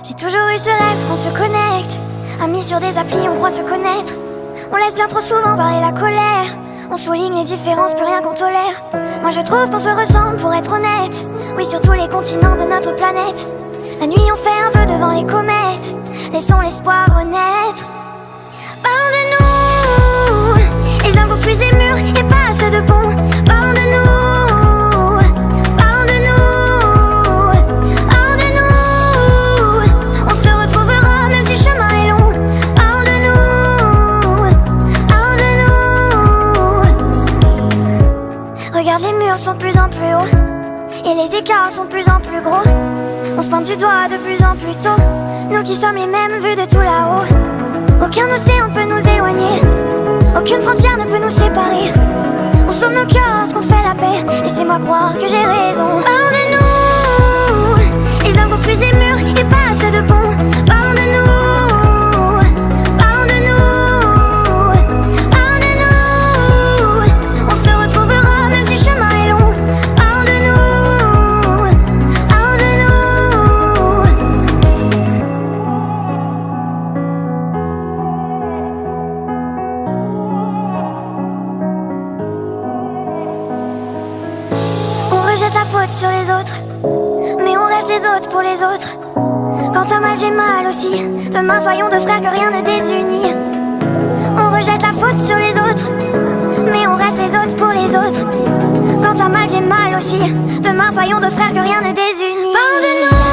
J'ai toujours eu ce rêve qu'on se connecte. Amis sur des applis, on croit se connaître. On laisse bien trop souvent parler la colère. On souligne les différences, plus rien qu'on tolère. Moi je trouve qu'on se ressemble pour être honnête. Oui, sur tous les continents de notre planète. La nuit on fait un vœu devant les comètes. Laissons l'espoir renaître. Parlons de nous. Les hommes construisent des murs et pas assez de ponts. Parlons de nous. Parlons de nous. Parlons de nous. On se retrouvera même si le chemin est long. Parlons de nous. Parlons de nous. Regarde, les murs sont de plus en plus hauts et les écarts sont de plus en plus gros. On se pointe du doigt de plus en plus tôt. Nous qui sommes les mêmes vus de tout là-haut. Aucun océan ne peut nous éloigner. Aucune frontière ne peut nous séparer. On sauve nos cœurs lorsqu'on fait la paix. Laissez-moi croire que j'ai raison. Parlons de nous. Les hommes construisent des murs et pas assez de ponts. Parlons de nous. Parlons de nous. Parlons de nous. On se retrouvera même si le chemin est long. Parlons de nous. Parlons de On rejette la faute sur les autres, mais on reste les autres pour les autres. Quand t'as mal, j'ai mal aussi. Demain, soyons deux frères que rien ne désunit. On rejette la faute sur les autres, mais on reste les autres pour les autres. Quand t'as mal, j'ai mal aussi. Demain, soyons deux frères que rien ne désunit. Parlons de nous.